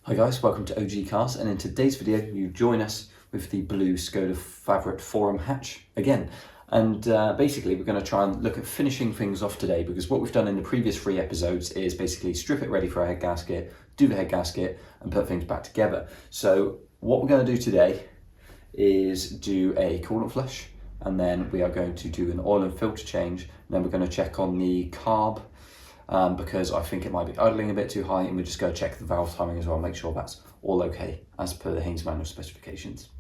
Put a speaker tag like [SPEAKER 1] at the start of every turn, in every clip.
[SPEAKER 1] Hi guys, welcome to OG Cars, and in today's video you join us with the blue Skoda Favorit forum hatch again. And basically we're going to try and look at finishing things off today, because what we've done in the previous 3 episodes is basically strip it ready for a head gasket, do the head gasket and put things back together. So what we're going to do today is do a coolant flush, and then we are going to do an oil and filter change, and then we're going to check on the carb because I think it might be idling a bit too high, and we're just going to check the valve timing as well, make sure that's all okay as per the Haynes manual specifications.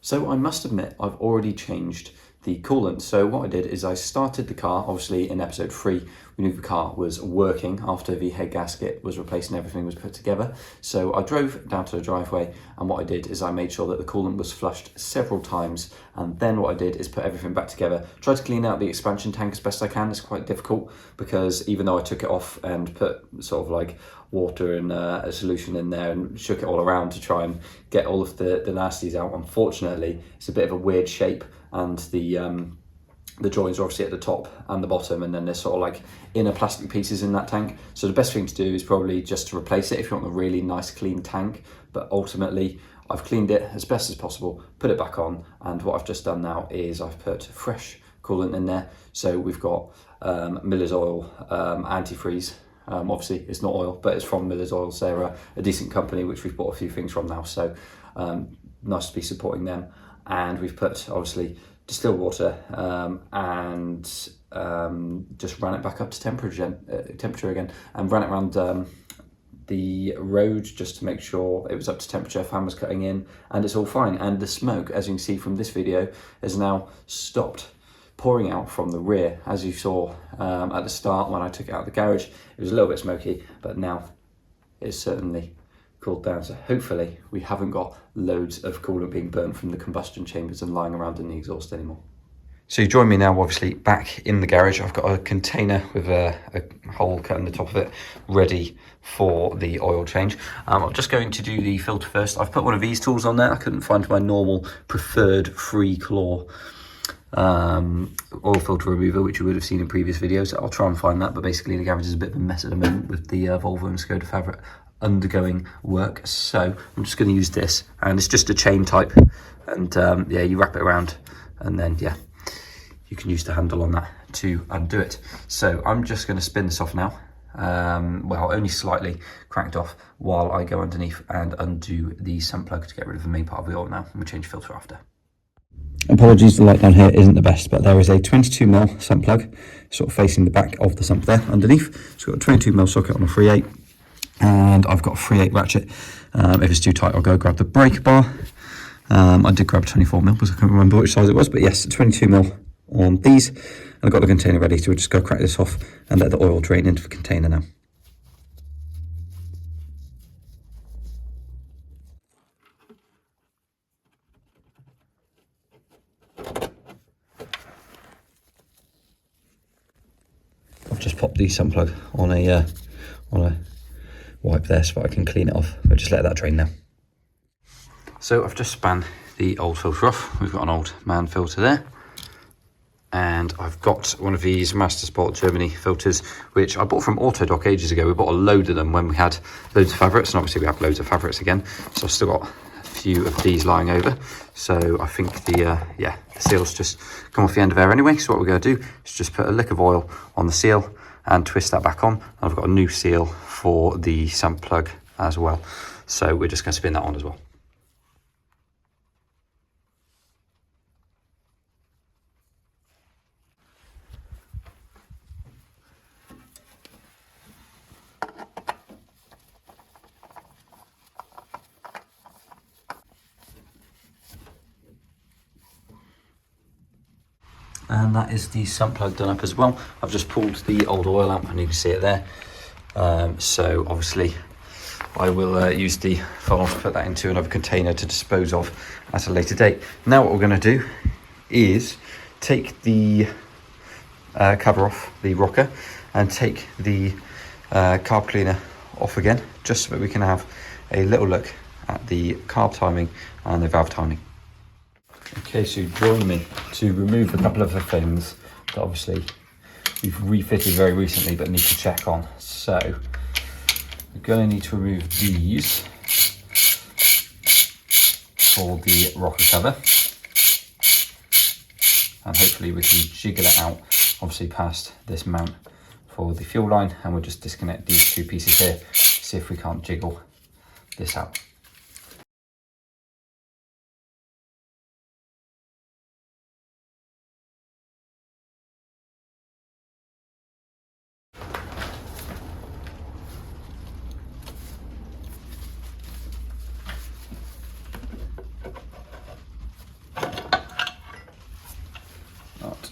[SPEAKER 1] So I must admit I've already changed the coolant. So what I did is I started the car, obviously in episode 3 we knew the car was working after the head gasket was replaced and everything was put together. So I drove down to the driveway, and what I did is I made sure that the coolant was flushed several times, and then what I did is put everything back together. Tried to clean out the expansion tank as best I can. It's quite difficult because even though I took it off and put sort of like water and a solution in there and shook it all around to try and get all of the nasties out, unfortunately it's a bit of a weird shape, and the joints are obviously at the top and the bottom, and then there's sort of like inner plastic pieces in that tank. So the best thing to do is probably just to replace it if you want a really nice clean tank. But ultimately I've cleaned it as best as possible, put it back on, and what I've just done now is I've put fresh coolant in there. So we've got Miller's Oil antifreeze. Obviously it's not oil, but it's from Miller's Oil. So they're a decent company which we've bought a few things from now, so nice to be supporting them. And we've put obviously distilled water and just ran it back up to temperature again, and ran it around the road just to make sure it was up to temperature, fan was cutting in, and it's all fine. And the smoke, as you can see from this video, has now stopped pouring out from the rear. As you saw at the start when I took it out of the garage, it was a little bit smoky, but now it's certainly cooled down. So hopefully we haven't got loads of coolant being burnt from the combustion chambers and lying around in the exhaust anymore. So you join me now obviously back in the garage. I've got a container with a hole cut in the top of it ready for the oil change. I'm just going to do the filter first. I've put one of these tools on there. I couldn't find my normal preferred free claw oil filter remover, which you would have seen in previous videos. I'll try and find that, but basically the garage is a bit of a mess at the moment with the Volvo and Skoda Favorit undergoing work. So I'm just going to use this, and it's just a chain type, and yeah, you wrap it around, and then yeah, you can use the handle on that to undo it. So I'm just going to spin this off now, well, only slightly cranked off, while I go underneath and undo the sump plug to get rid of the main part of the oil now, and we'll change filter after. Apologies, the light down here isn't the best, but there is a 22mm sump plug sort of facing the back of the sump there underneath. It's got a 22mm socket on a 3/8, and I've got a 3/8 ratchet. If it's too tight I'll go grab the brake bar. I did grab a 24mm because I can't remember which size it was, but yes, 22mm on these, and I've got the container ready, so we'll just go crack this off and let the oil drain into the container now. I've just popped the sump plug on a wipe there so I can clean it off. We'll just let that drain now. So I've just span the old filter off. We've got an old man filter there, and I've got one of these Master Sport Germany filters, which I bought from Autodoc ages ago. We bought a load of them when we had loads of Favorits, and obviously we have loads of Favorits again, so I've still got a few of these lying over. So I think the seal's just come off the end of there anyway, so what we're going to do is just put a lick of oil on the seal and twist that back on. I've got a new seal for the sump plug as well, so we're just going to spin that on as well. And that is the sump plug done up as well. I've just pulled the old oil out, and you can see it there. So obviously I will use the funnel to put that into another container to dispose of at a later date. Now what we're going to do is take the cover off the rocker and take the carb cleaner off again, just so that we can have a little look at the carb timing and the valve timing. Okay, so join me to remove a couple of the things that obviously we've refitted very recently but need to check on. So we're going to need to remove these. for the rocker cover, and hopefully we can jiggle it out, obviously past this mount for the fuel line, and we'll just disconnect these two pieces here, see if we can't jiggle this out.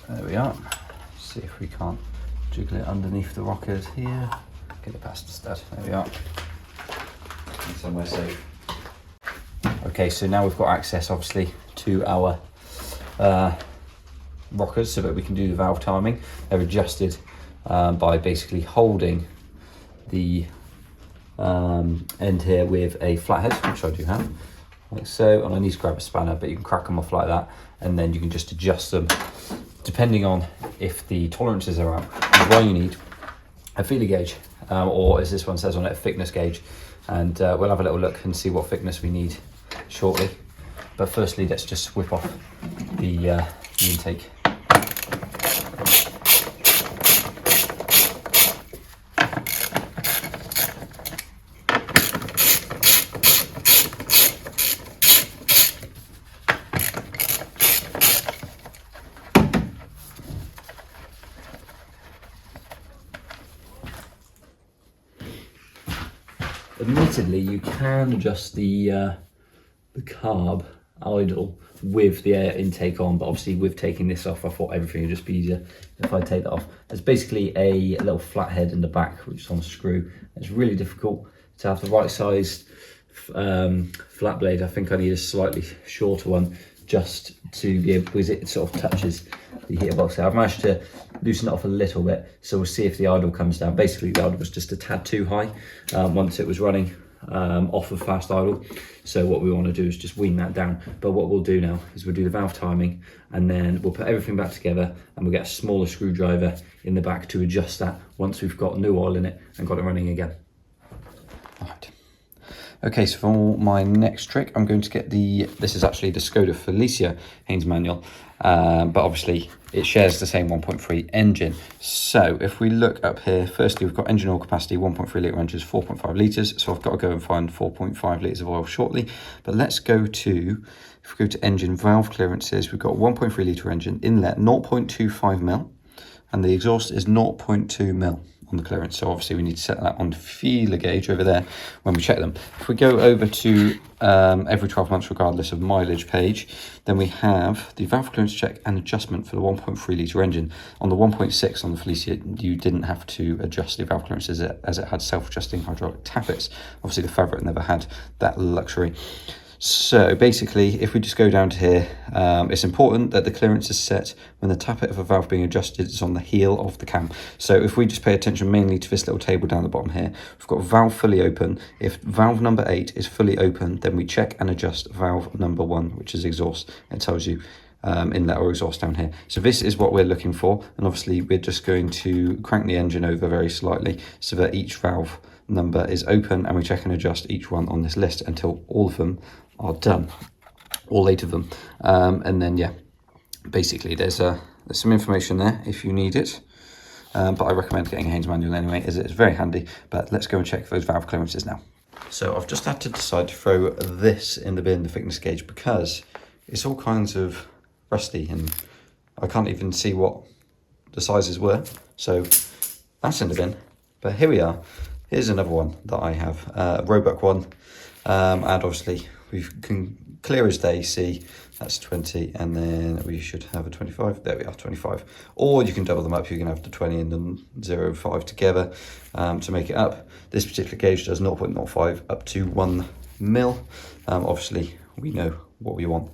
[SPEAKER 1] There we are. See if we can't jiggle it underneath the rockers here. Get it past the stud. There we are. And somewhere safe. Okay, so now we've got access, obviously, to our rockers so that we can do the valve timing. They're adjusted by basically holding the end here with a flathead, which I do have, like so. And I need to grab a spanner, but you can crack them off like that, and then you can just adjust them depending on if the tolerances are out. And why you need a feeler gauge, or as this one says on it, a thickness gauge. And we'll have a little look and see what thickness we need shortly. But firstly, let's just whip off the intake. Admittedly, you can adjust the carb idle with the air intake on, but obviously with taking this off, I thought everything would just be easier if I take that off. There's basically a little flathead in the back, which is on a screw. It's really difficult to have the right sized flat blade. I think I need a slightly shorter one just to be able, because it sort of touches the heater box. So I've managed to loosen it off a little bit, so we'll see if the idle comes down. Basically the idle was just a tad too high once it was running off of fast idle, so what we want to do is just wean that down. But what we'll do now is we'll do the valve timing, and then we'll put everything back together, and we'll get a smaller screwdriver in the back to adjust that once we've got new oil in it and got it running again. All right. Okay, so for my next trick, I'm going to get this is actually the Skoda Felicia Haynes manual, but obviously it shares the same 1.3 engine. So if we look up here, firstly, we've got engine oil capacity, 1.3 litre engines, 4.5 litres. So I've got to go and find 4.5 litres of oil shortly. But let's go to, if we go to engine valve clearances, we've got 1.3 litre engine, inlet 0.25 mil, and the exhaust is 0.2 mil. On the clearance, so obviously we need to set that on the feeler gauge over there when we check them. If we go over to every 12 months regardless of mileage page, then we have the valve clearance check and adjustment for the 1.3 litre engine. On the 1.6 on the Felicia, you didn't have to adjust the valve clearances as it had self-adjusting hydraulic tappets. Obviously the Favorit never had that luxury. So basically, if we just go down to here, it's important that the clearance is set when the tappet of a valve being adjusted is on the heel of the cam. So if we just pay attention mainly to this little table down the bottom here, we've got valve fully open. If valve number 8 is fully open, then we check and adjust valve number 1, which is exhaust. It tells you inlet or exhaust down here. So this is what we're looking for, and obviously we're just going to crank the engine over very slightly so that each valve number is open, and we check and adjust each one on this list until all of them are done, all 8 of them. And then yeah, basically there's some information there if you need it, but I recommend getting a Haynes manual anyway, as it's very handy. But let's go and check those valve clearances now. So I've just had to decide to throw this in the bin, the thickness gauge, because it's all kinds of rusty and I can't even see what the sizes were. So that's in the bin. But here we are. Here's another one that I have, Roebuck one, and obviously we can clear as day see that's 20, and then we should have a 25. There we are, 25. Or you can double them up. You can have the 20 and the 0.5 together to make it up. This particular gauge does 0.05 up to 1 mil. Obviously, we know what we want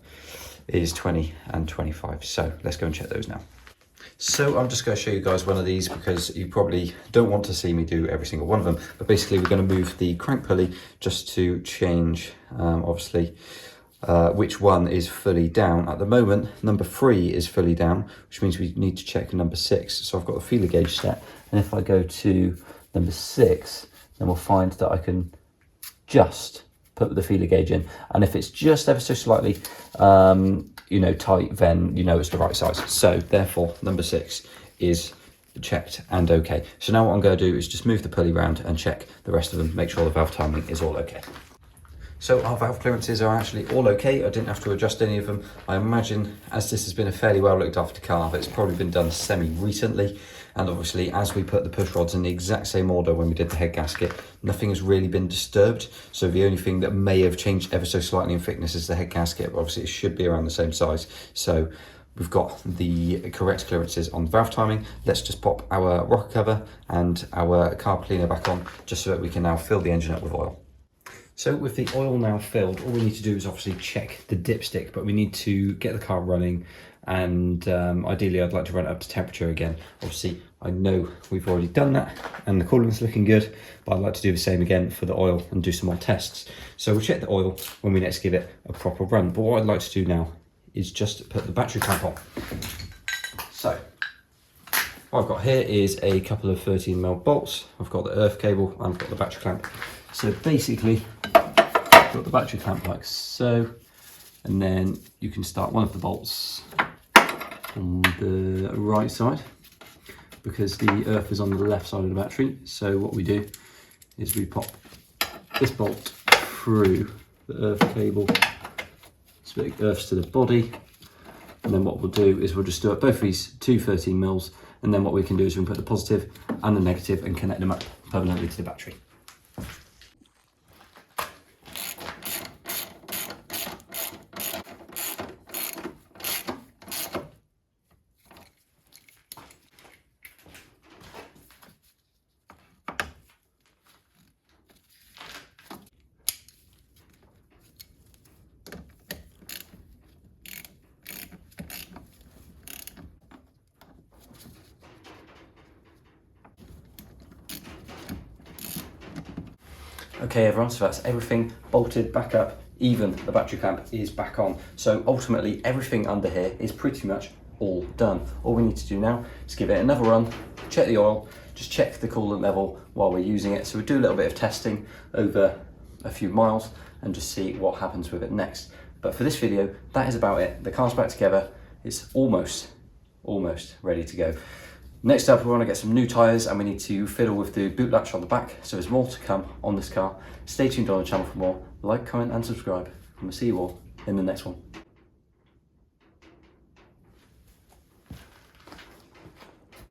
[SPEAKER 1] is 20 and 25. So let's go and check those now. So I'm just going to show you guys one of these because you probably don't want to see me do every single one of them. But basically we're going to move the crank pulley just to change, obviously, which one is fully down. At the moment, number 3 is fully down, which means we need to check number 6. So I've got a feeler gauge set. And if I go to number 6, then we'll find that I can just put the feeler gauge in. And if it's just ever so slightly, you know, tight, then you know it's the right size. So therefore, number 6 is checked and okay. So now what I'm going to do is just move the pulley around and check the rest of them, make sure the valve timing is all okay. So our valve clearances are actually all okay. I didn't have to adjust any of them. I imagine, as this has been a fairly well looked after car, it's probably been done semi-recently. And obviously, as we put the push rods in the exact same order when we did the head gasket, nothing has really been disturbed. So the only thing that may have changed ever so slightly in thickness is the head gasket, but obviously it should be around the same size. So we've got the correct clearances on the valve timing. Let's just pop our rocker cover and our carb cleaner back on, just so that we can now fill the engine up with oil. So with the oil now filled, all we need to do is obviously check the dipstick, but we need to get the car running, and ideally I'd like to run it up to temperature again. Obviously I know we've already done that and the coolant's looking good, but I'd like to do the same again for the oil and do some more tests. So we'll check the oil when we next give it a proper run. But what I'd like to do now is just put the battery clamp on. So what I've got here is a couple of 13mm bolts. I've got the earth cable and I've got the battery clamp. So basically, I've got the battery clamp like so, and then you can start one of the bolts on the right side because the earth is on the left side of the battery. So what we do is we pop this bolt through the earth cable, so it earths to the body, and then what we'll do is we'll just do it both these two 13mm, and then what we can do is we can put the positive and the negative and connect them up permanently to the battery. Okay everyone, so that's everything bolted back up, even the battery clamp is back on. So ultimately everything under here is pretty much all done. All we need to do now is give it another run, check the oil, just check the coolant level while we're using it. So we'll do a little bit of testing over a few miles and just see what happens with it next. But for this video, that is about it. The car's back together, it's almost ready to go. Next up, we want to get some new tyres and we need to fiddle with the boot latch on the back. So there's more to come on this car. Stay tuned on the channel for more. Like, comment and subscribe. And we'll see you all in the next one.